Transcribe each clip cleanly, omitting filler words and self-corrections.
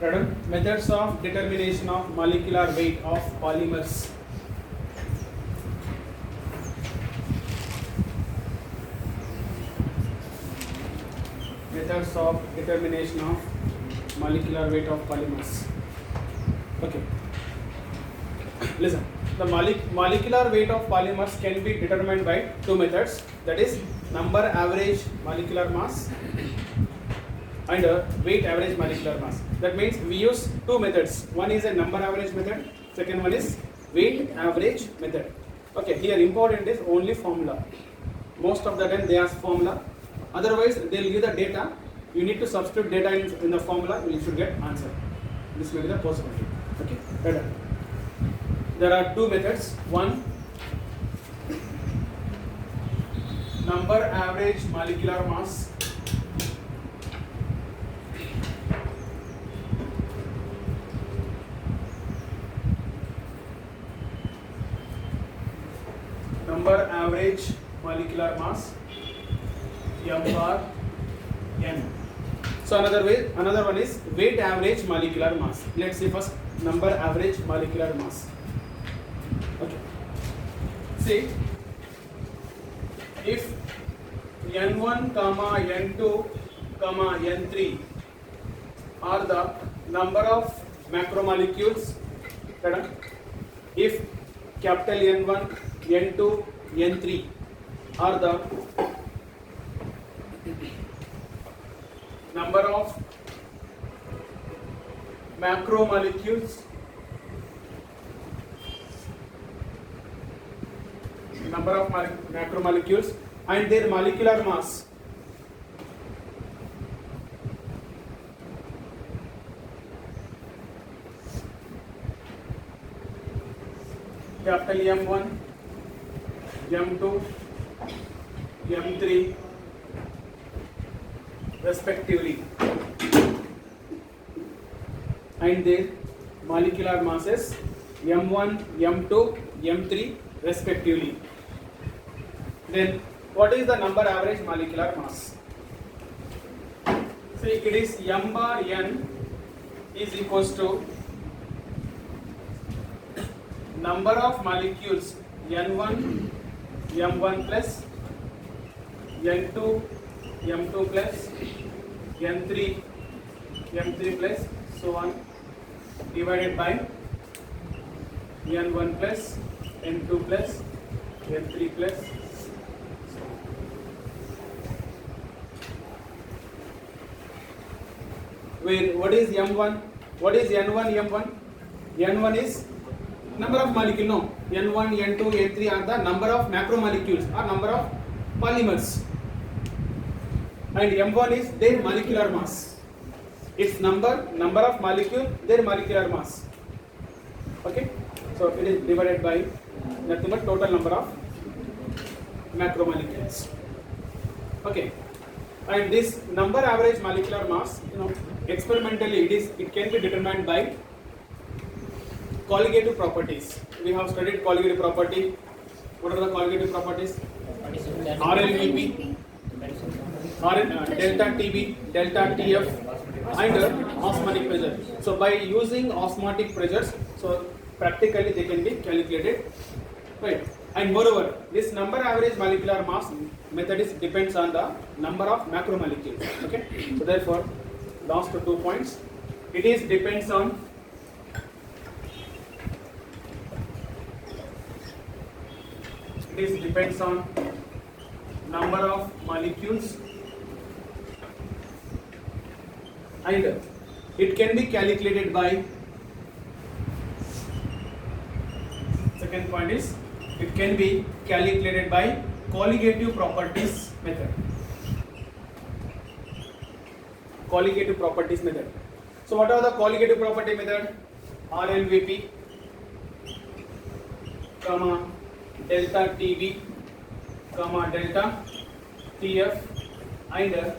Methods of determination of molecular weight of polymers. Methods of determination of molecular weight of polymers. Okay. Listen. The molecular weight of polymers can be determined by two methods. That is number average molecular mass and weight average molecular mass. That means we use two methods. One is a number average method. Second one is weight average method. Okay. Here important is only formula. Most of the time they ask formula. Otherwise they will give the data. You need to substitute data in the formula. You should get answer. This may be the possibility. Okay. Better. There are two methods. One, number average molecular mass. Number average molecular mass, M bar N. So another one is weight average molecular mass. Let's see first number average molecular mass. Okay. See, if N1, N2, N3 are the number of macromolecules, if capital N1, N2, N3 are the number of macromolecules, macromolecules and their molecular mass, capital M1, M2, M3 respectively, and their molecular masses M1, M2, M3 respectively. Then what is the number average molecular mass? See, it is M bar N is equals to number of molecules N1, M1 plus N2, M2 plus N3, M3 plus so on divided by N1 plus N2 plus N3 plus so on. Where what is M1? What is N1, M1? N1 is number of molecules. No, N1, N2, N3 are the number of macromolecules or number of polymers, and M1 is their molecular mass. Its number of molecule, their molecular mass. Okay, so it is divided by nothing but total number of macromolecules. Okay, and this number average molecular mass, experimentally it can be determined by colligative properties. We have studied colligative property. What are the colligative properties? RLVP, delta TB, delta TF, and osmotic pressure. So by using osmotic pressures, so practically they can be calculated, right? And moreover, this number average molecular mass method depends on the number of macromolecules. Okay, so therefore, last 2 points, it is depends on number of molecules, and it can be calculated by, second point is it can be calculated by colligative properties method. Colligative properties method. So what are the colligative property method? RLVP, delta TB, delta TF, and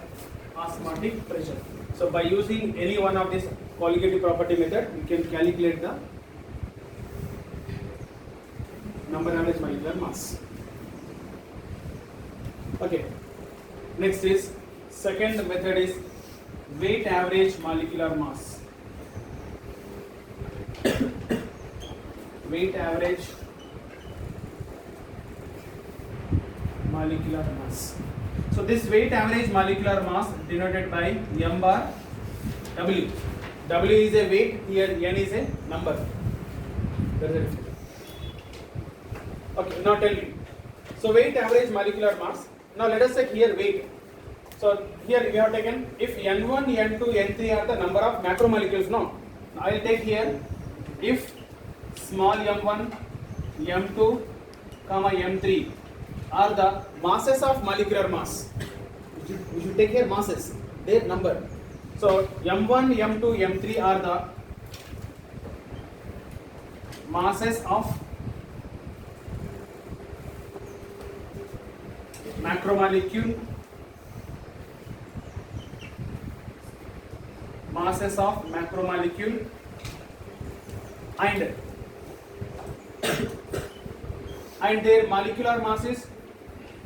osmotic pressure. So by using any one of these colligative property method, we can calculate the number average molecular mass. Okay. Next is second method is weight average molecular mass. weight average molecular mass. So this weight average molecular mass denoted by m bar W. W is a weight, here n is a number. That is it. Okay, now tell me. So weight average molecular mass. Now let us take here weight. So here we have taken if n1, n2, n3 are the number of macromolecules. No, I will take here if small m1, m2, comma m3 are the masses of molecular mass. We should take here masses, their number. So m1, m2, m3 are the masses of macromolecule, masses of macromolecule, and their molecular mass is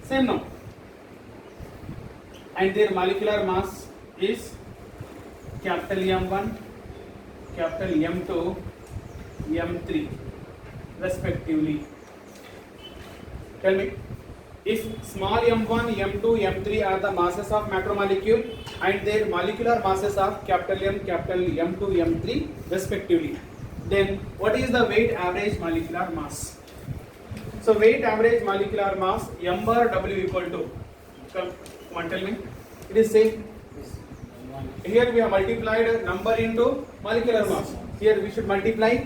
same now, and their molecular mass is capital M1, capital M2, M3 respectively. Tell me, if small m1, m2, m3 are the masses of macromolecule and their molecular masses are capital M, capital M2, M3 respectively, then what is the weight average molecular mass? So weight average molecular mass m bar W equal to, come on tell me, it is same. Here we have multiplied number into molecular mass. Here we should multiply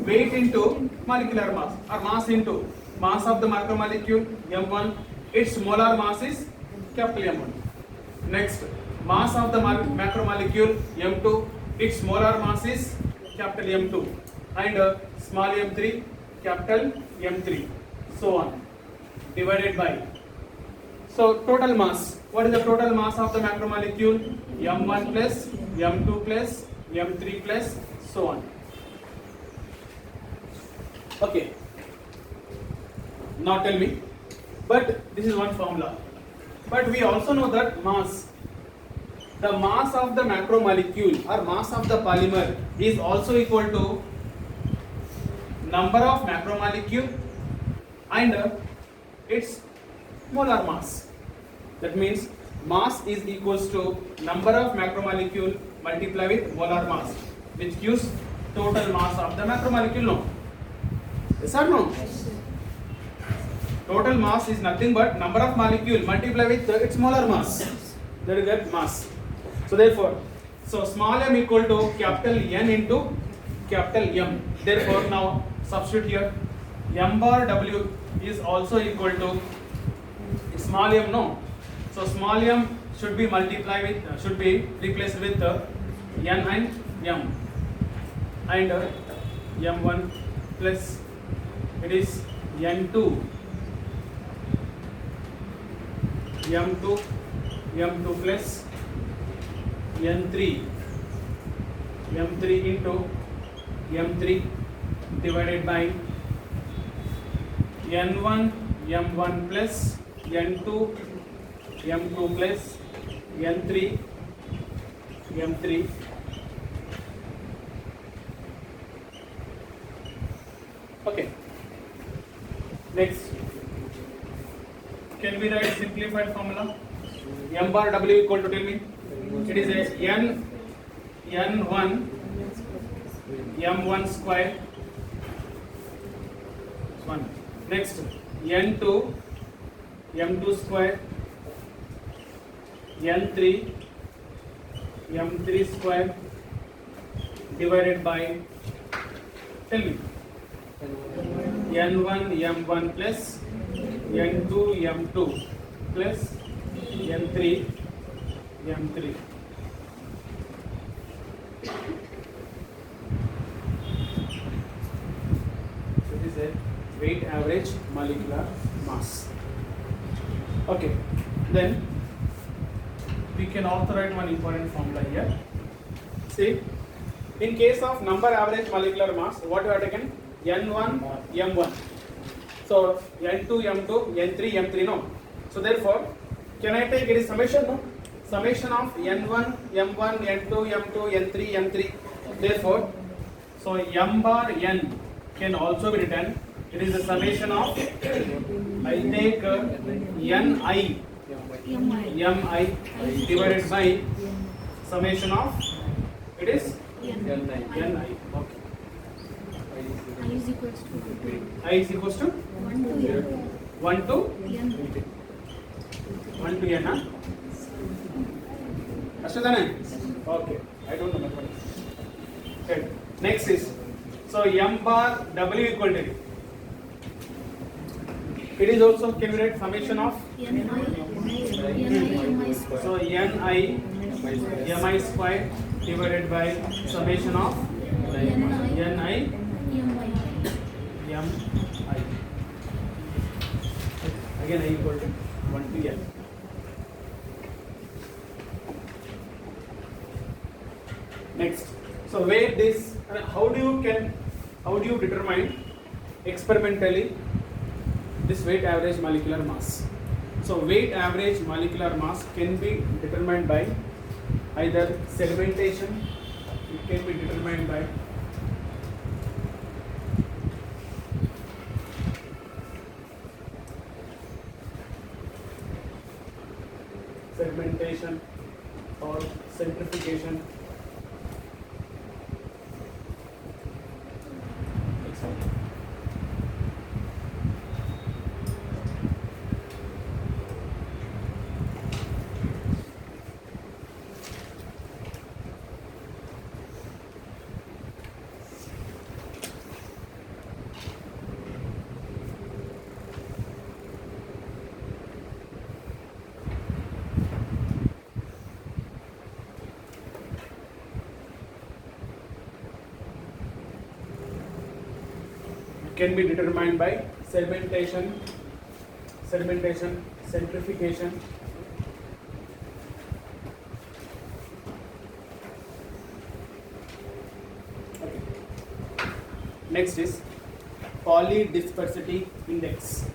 weight into molecular mass, or mass into mass of the macromolecule m1, its molar mass is capital M1. Next, mass of the macromolecule m2, its molar mass is capital M2, and small m3 capital M3, so on, divided by. So total mass, what is the total mass of the macromolecule? M1 plus M2 plus M3 plus so on. Okay, now tell me, but this is one formula, but we also know that mass, the mass of the macromolecule or mass of the polymer is also equal to number of macromolecule and its molar mass. That means mass is equals to number of macromolecule multiply with molar mass, which gives total mass of the macromolecule. No? Yes or no? Total mass is nothing but number of molecule multiply with its molar mass. That is that mass. So therefore, so small m equal to capital N into capital M. Therefore now substitute here. M bar W is also equal to small m. No. So small m should be multiplied with, should be replaced with n and m, and m1 plus it is n2, m2, m2 plus n3, m3 into m3 divided by n1, m1 plus n2, m2 plus n3, m3 okay. Next, can we write simplified formula? M bar W equal to, tell me, it is a n1 m1 square 1. Next, n2 m2 square, n3 m3 square divided by, tell me, n1 m1 plus n2 m2 plus n3 m3. So this is a weight average molecular mass. Okay, then we can also write one important formula here. See, in case of number average molecular mass, what we have taken? N1, M1. So N2, M2, N3, M3, no. So therefore, can I take it is summation, no? Summation of N1, M1, N2, M2, N3, M3. Therefore, So m bar n can also be written. It is the summation of I take n I m I divided by summation of it is n I. Okay. I is equals to I is equals to 1 to n. 1 to n. 1 to n. Ashwadana? Okay. I don't know mathematics. Okay. Next is so m bar w equal to it is also can be write summation of n I m I square. so n I m I square divided by summation of n n I m I. m I. Again I equal to 1 to n. Next, so where this how do you determine experimentally this weight average molecular mass? So weight average molecular mass can be determined by either sedimentation, it can be determined by sedimentation or centrifugation. Can be determined by sedimentation, centrifugation. Okay. Next is polydispersity index.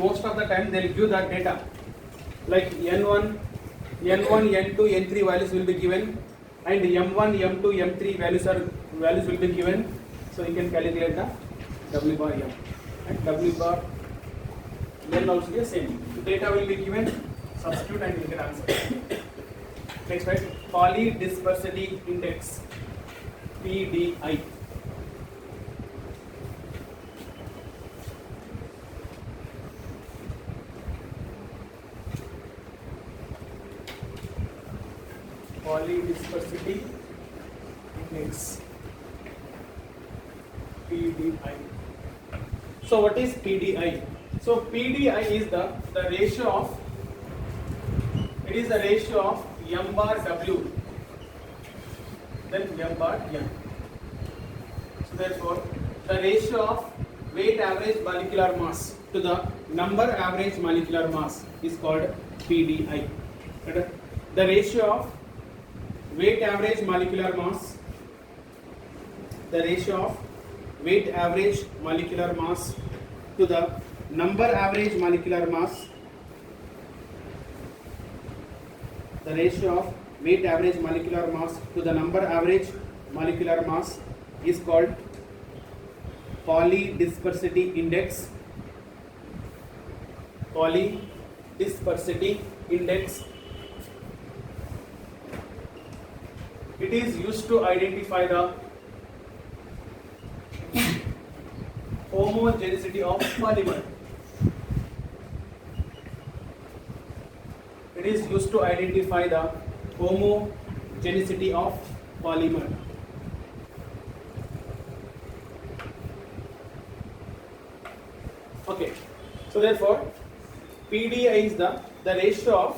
Most of the time they will give that data like n1, n2, n3 values will be given and m1, m2, m3 values will be given. So you can calculate the W bar m and W bar n also the same. The data will be given, substitute and you get answer. Next right, polydispersity index PDI. Polydispersity index PDI. So what is PDI? So PDI is the ratio of m bar W then m bar n. So therefore the ratio of weight average molecular mass to the number average molecular mass is called PDI. The ratio of weight average molecular mass, the ratio of weight average molecular mass to the number average molecular mass, the ratio of weight average molecular mass to the number average molecular mass is called polydispersity index. Polydispersity index. It is used to identify the homogeneity of polymer. It is used to identify the homogeneity of polymer. Okay, so therefore PDI is the ratio of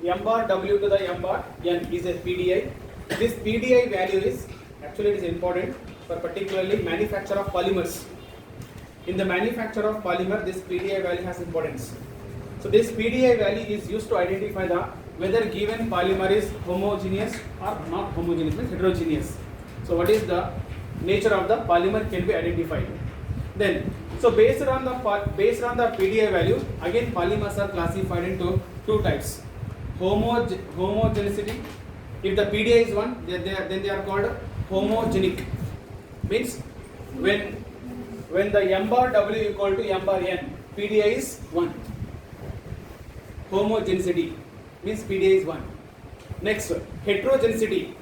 m bar W to the m bar n is a PDI. This PDI value is actually it is important for particularly manufacture of polymers. In the manufacture of polymer, this PDI value has importance. So this PDI value is used to identify the whether given polymer is homogeneous or not homogeneous, means heterogeneous. So what is the nature of the polymer can be identified. Then, so based on the PDI value, again polymers are classified into two types. Homogeneity. If the PDI is 1, then they are called homogenic. Means when the m bar W equal to m bar N, PDI is 1. Homogeneity means PDI is 1. Next, heterogeneity.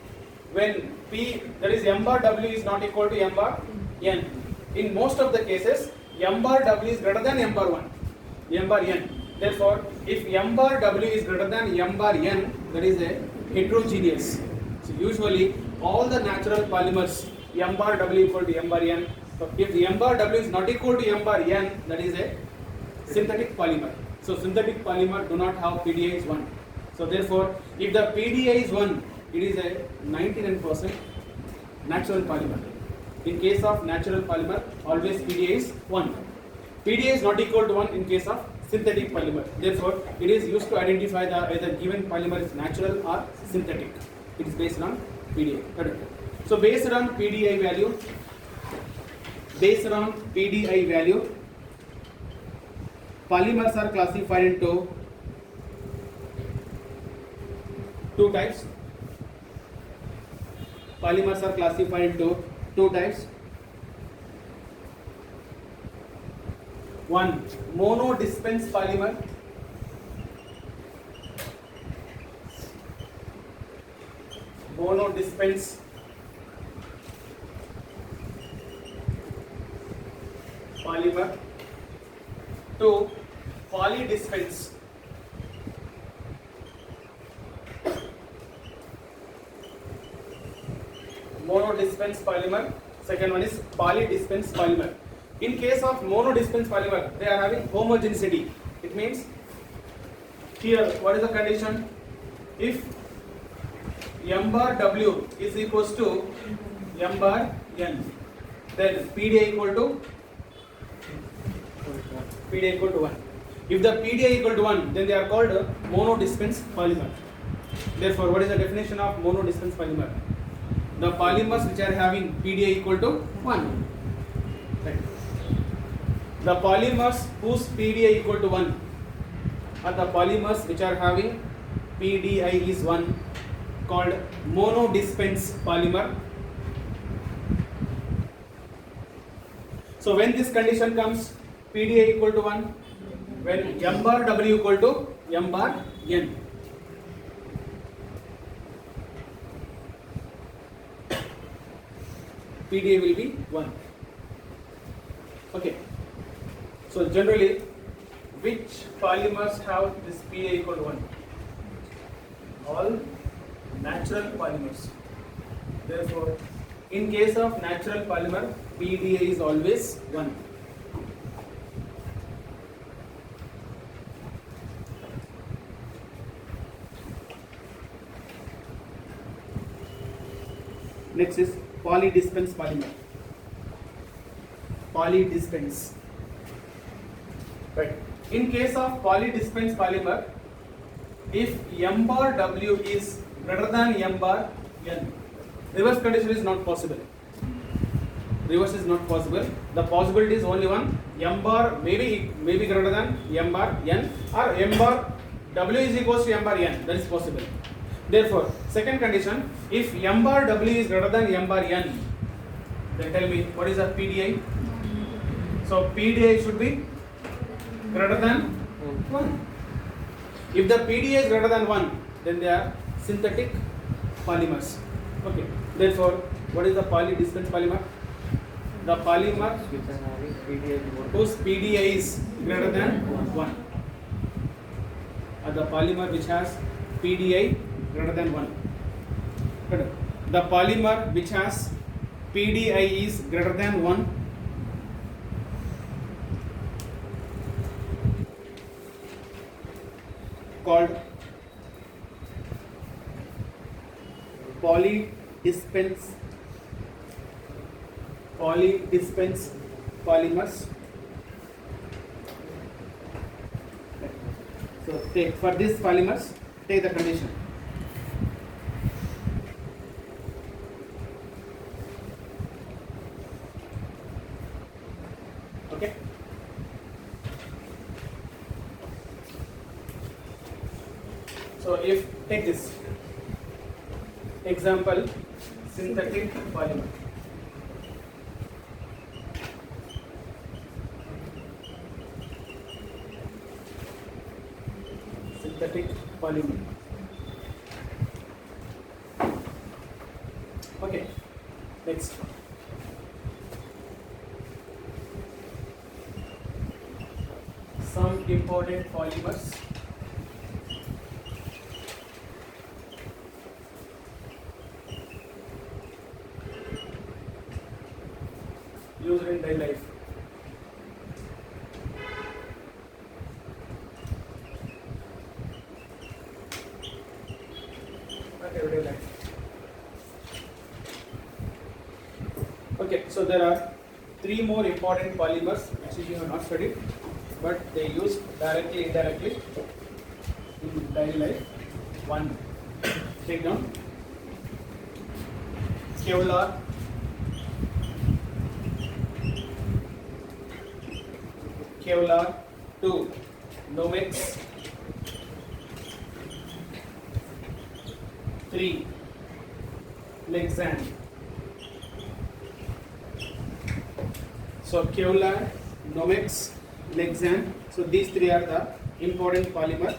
When P, that is m bar W is not equal to m bar N. In most of the cases, m bar W is greater than m bar 1, m bar N. Therefore, if m bar W is greater than m bar N, that is a heterogeneous. So usually all the natural polymers m bar W equal to m bar N. So if the m bar W is not equal to m bar N, that is a synthetic polymer. So synthetic polymer do not have PDI is 1. So therefore, if the PDI is 1, it is a 99% natural polymer. In case of natural polymer, always PDI is 1. PDI is not equal to 1 in case of synthetic polymer. Therefore, it is used to identify the either given polymer is natural or synthetic. It is based on PDI. Correct. So based on PDI value, polymers are classified into two types. Polymers are classified into two types. One, monodispense polymer. Monodispense polymer. Two, polydispense. Monodispense polymer. Second one is polydispense polymer. In case of monodispense polymer, they are having homogeneity. It means here, what is the condition? If m bar W is equals to m bar N, then PDI equal to 1. If the PDI equal to 1, then they are called monodispense polymer. Therefore, what is the definition of monodispense polymer? The polymers which are having PDI equal to 1. Right. The polymers whose PDI equal to 1 are the polymers which are having PDI is 1, called monodispense polymer. So when this condition comes, PDI equal to 1, when m bar W equal to m bar N. PDI will be 1. Okay. So generally, which polymers have this PDI equal to 1? All natural polymers. Therefore, in case of natural polymer, PDI is always 1. Next is polydispense polymer. Polydispense. Right. In case of polydispense polymer, if m bar W is greater than m bar N, reverse condition is not possible. Reverse is not possible. The possibility is only one. M bar maybe greater than m bar N, or m bar W is equals to m bar N. That is possible. Therefore, second condition, if m bar W is greater than m bar N, then tell me what is the PDI? So PDI should be greater than 1. If the PDI is greater than 1, then they are synthetic polymers. Okay. Therefore, what is the polydispense polymer? The polymer whose PDI is greater than 1. Or the polymer which has PDI greater than 1. Correct. The polymer which has PDI is greater than 1 called polydispense polymers. So take for these polymers, take the condition. Okay. So if take this example, synthetic polymer. Synthetic polymer. Okay. Next. Some important polymers. Used in daily life. Not everyday life. Okay, so there are three more important polymers which you have not studied, but they use directly, indirectly in daily life. One, take down Kevlar, Kevlar. Two, Nomex. Three, Lexan. So Kevlar, Nomex, Lexan. So these three are the important polymer.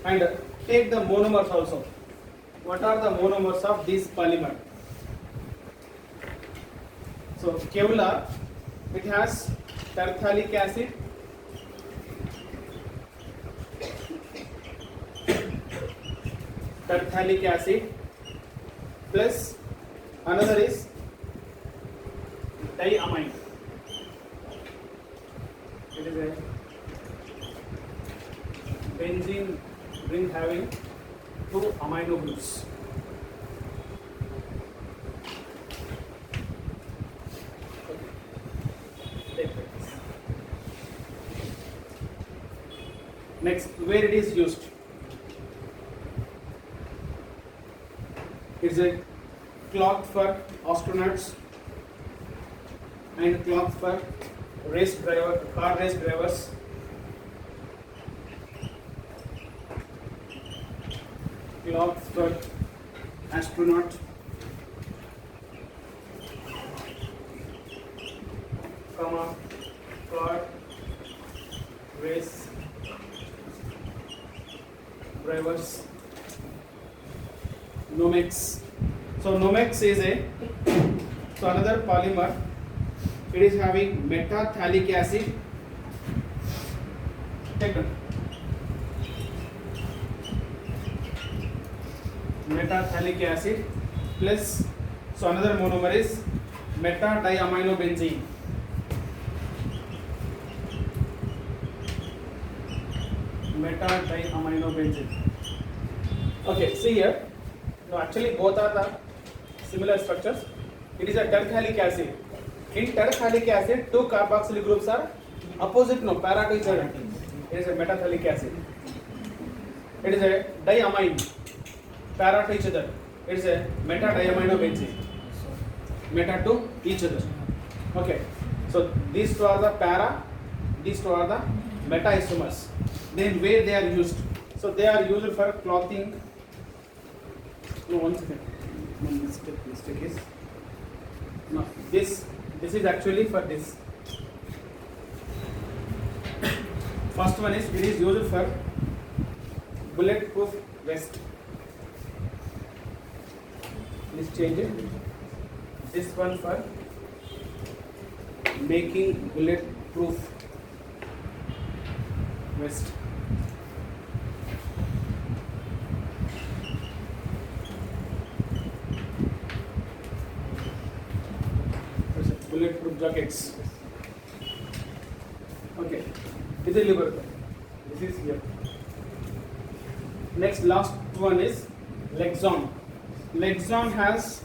And take the monomers also. What are the monomers of this polymer? So Kevlar, it has terephthalic acid, terephthalic acid, plus another is diamine. It is a benzene ring having two amino groups. Next, where it is used? It's a cloth for astronauts and cloth for car race drivers. Cloth for astronaut, car race drivers. Nomex. So Nomex is another polymer. It is having metaphthalic acid. Take it. Metaphthalic acid plus, so another monomer is metadiaminobenzene. Metadiaminobenzene. Okay, see here. No, actually both are the similar structures. It is a terephthalic acid. In terephthalic acid, two carboxyl groups are opposite, para to each other. It is a metaphthalic acid. It is a diamine, para to each other. It is a metadiaminobenzene. Meta to each other. Okay. So these two are the para, these two are the meta isomers. Then where they are used? So they are used for clothing. No, one second. One mistake is no. This is actually for this. First one is, it is used for bulletproof vest. Please change it. This one for making bulletproof vest. Bulletproof jackets. Okay, this is liver. This is here. Next, last one is Lexan. Lexan has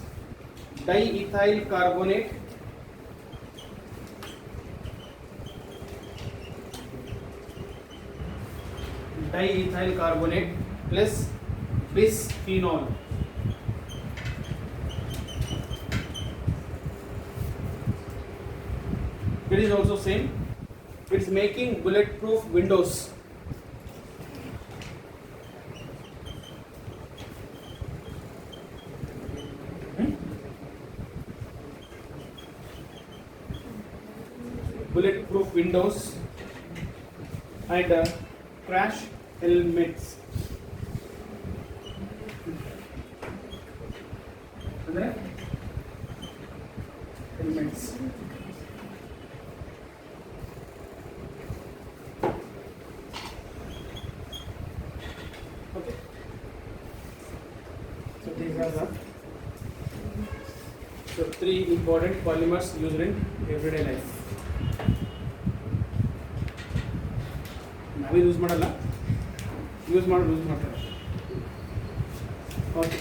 diethyl carbonate, plus bisphenol. It is also same. It's making bulletproof windows. Bulletproof windows and crash helmets. ಅಂದ್ರೆ helmets. Okay. So these are the three important polymers used in everyday life. ನಾವೇ use ಮಾಡಲ್ಲ, use ಮಾಡ್ತಾರೆ. Okay.